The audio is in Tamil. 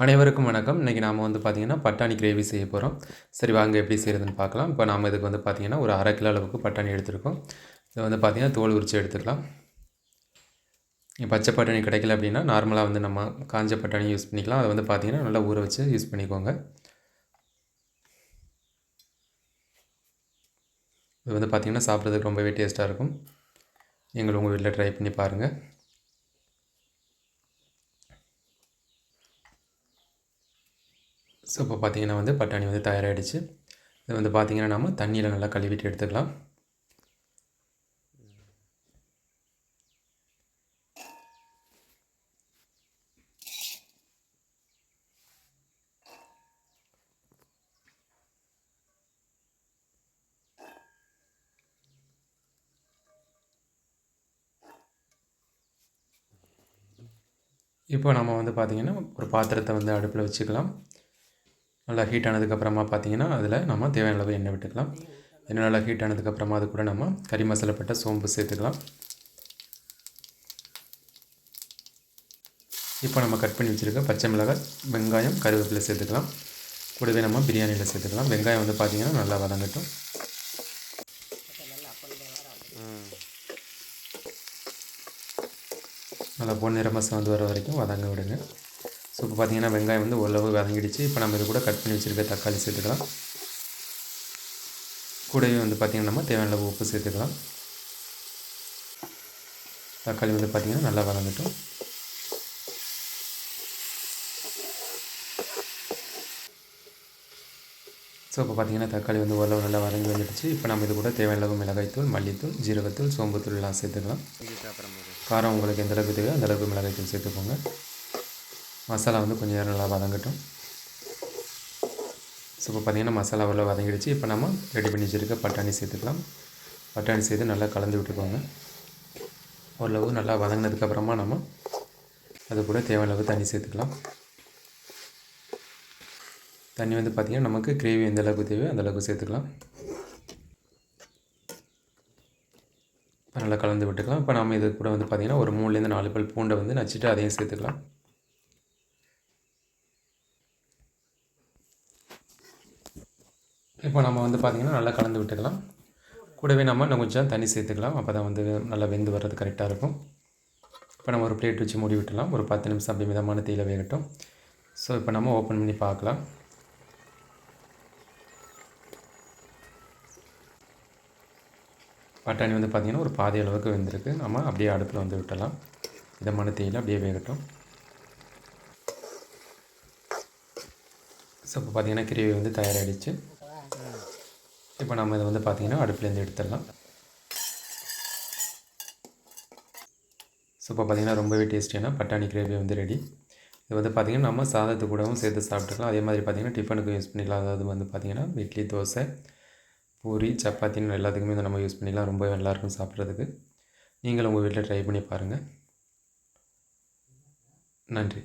அனைவருக்கும் வணக்கம். இன்றைக்கி நாம் வந்து பார்த்திங்கன்னா பட்டாணி கிரேவி செய்ய போகிறோம். சரி வாங்க எப்படி செய்கிறதுன்னு பார்க்கலாம். இப்போ நாம் இதுக்கு வந்து பார்த்திங்கன்னா ஒரு 1/2 கிலோ அளவுக்கு பட்டாணி எடுத்துருக்கோம். இதை வந்து பார்த்திங்கன்னா தோல் உரித்து எடுத்துக்கலாம். பச்சை பட்டாணி கிடைக்கல அப்படின்னா நார்மலாக வந்து நம்ம காஞ்ச பட்டாணி யூஸ் பண்ணிக்கலாம். அதை வந்து பார்த்திங்கன்னா நல்லா ஊற வச்சு யூஸ் பண்ணிக்கோங்க. இது வந்து பார்த்திங்கன்னா சாப்பிட்றதுக்கு ரொம்பவே டேஸ்ட்டாக இருக்கும். நீங்களும் உங்கள் வீட்டில் ட்ரை பண்ணி பாருங்கள். ஸோ இப்போ பார்த்திங்கன்னா வந்து பட்டாணி வந்து தயாராகிடுச்சு. இது வந்து பார்த்திங்கன்னா நம்ம தண்ணியில் நல்லா கழுவிட்டு எடுத்துக்கலாம். இப்போ நம்ம வந்து பார்த்திங்கன்னா ஒரு பாத்திரத்தை வந்து அடுப்பில் வச்சுக்கலாம். நல்லா ஹீட் ஆனதுக்கப்புறமா பார்த்திங்கன்னா அதில் நம்ம தேவையான அளவு எண்ணெய் விட்டுக்கலாம். எண்ணெய் நல்லா ஹீட் ஆனதுக்கப்புறமா அது கூட நம்ம கறி மசாலா பட்ட சோம்பு சேர்த்துக்கலாம். இப்போ நம்ம கட் பண்ணி வச்சுருக்க பச்சை மிளகாய், வெங்காயம், கருவேப்பிலை சேர்த்துக்கலாம். கூடவே நம்ம பிரியாணியில் சேர்த்துக்கலாம். வெங்காயம் வந்து பார்த்திங்கன்னா நல்லா வதங்கட்டும். நல்லா பொன்னிறமாக வந்து வர வரைக்கும் வதங்க விடுங்க. ஸோ இப்போ பார்த்திங்கன்னா வெங்காயம் வந்து ஓரளவு வதங்கிடுச்சு. இப்போ நம்ம இது கூட கட் பண்ணி வச்சுருக்க தக்காளி சேர்த்துக்கலாம். கூடவே வந்து பார்த்திங்கன்னா நம்ம தேவையான அளவு உப்பு சேர்த்துக்கலாம். தக்காளி வந்து பார்த்திங்கன்னா நல்லா வதங்கட்டும். ஸோ இப்போ பார்த்திங்கன்னா தக்காளி வந்து ஓரளவு நல்லா வதங்கி வந்துடுச்சு. இப்போ நம்ம இது கூட தேவையான அளவு மிளகாய்த்தூள், மல்லித்தூள், ஜீரகத்தூள், சோம்புத்தூள் எல்லாம் சேர்த்துக்கலாம். காரம் உங்களுக்கு எந்த அளவுக்கு தேவையோ அந்தளவுக்கு மிளகாய்த்தூள் சேர்த்துக்கோங்க. மசாலா வந்து கொஞ்சம் நேரம் நல்லா வதங்கட்டும். ஸோ இப்போ பார்த்திங்கன்னா மசாலா ஓரளவு வதங்கிடுச்சு. இப்போ நம்ம ரெடி பண்ணி வச்சுருக்க பட்டாணி சேர்த்துக்கலாம். பட்டாணி சேர்த்து நல்லா கலந்து விட்டுக்கோங்க. ஓரளவு நல்லா வதங்கினதுக்கப்புறமா நம்ம அது கூட தேவையான அளவு தண்ணி சேர்த்துக்கலாம். தண்ணி வந்து பார்த்திங்கன்னா நமக்கு கிரேவி எந்த அளவுக்கு தேவையோ அந்தளவுக்கு சேர்த்துக்கலாம். நல்லா கலந்து விட்டுக்கலாம். இப்போ நம்ம இது கூட வந்து பார்த்திங்கன்னா ஒரு 3லேருந்து 4 பல் பூண்டை வந்து நச்சுட்டு அதையும் சேர்த்துக்கலாம். இப்போ நம்ம வந்து பார்த்திங்கன்னா நல்லா கலந்து விட்டுக்கலாம். கூடவே நம்ம இன்னும் கொஞ்சம் தண்ணி சேர்த்துக்கலாம். அப்போ தான் வந்து நல்லா வெந்து வர்றது கரெக்டாக இருக்கும். இப்போ நம்ம ஒரு பிளேட் வச்சு மூடி விட்டுலாம். ஒரு 10 நிமிஷம் அப்படி மிதமான தீயில வேகட்டும். ஸோ இப்போ நம்ம ஓப்பன் பண்ணி பார்க்கலாம். பட்டாணி வந்து பார்த்திங்கன்னா ஒரு பாதி அளவுக்கு வெந்திருக்கு. நம்ம அப்படியே அடுப்பில் வந்து விட்டலாம். மிதமான தீயில அப்படியே வேகட்டும். ஸோ இப்போ பார்த்திங்கன்னா கிரேவி வந்து தயாராகிடுச்சு. இப்போ நம்ம இதை வந்து பார்த்திங்கன்னா அடுப்புலேருந்து எடுத்துடலாம். ஸோ இப்போ பார்த்திங்கன்னா ரொம்பவே டேஸ்டியான பட்டாணி கிரேவி வந்து ரெடி. இது வந்து பார்த்திங்கன்னா நம்ம சாதத்து கூடவும் சேர்த்து சாப்பிட்டுக்கலாம். அதே மாதிரி பார்த்திங்கன்னா டிஃபனுக்கும் யூஸ் பண்ணிக்கலாம். அதாவது வந்து பார்த்திங்கன்னா இட்லி, தோசை, பூரி, சப்பாத்தின்னு எல்லாத்துக்குமே இதை நம்ம யூஸ் பண்ணிக்கலாம். ரொம்ப நல்லாயிருக்கும் சாப்பிட்றதுக்கு. நீங்களும் உங்கள் வீட்டில் ட்ரை பண்ணி பாருங்கள். நன்றி.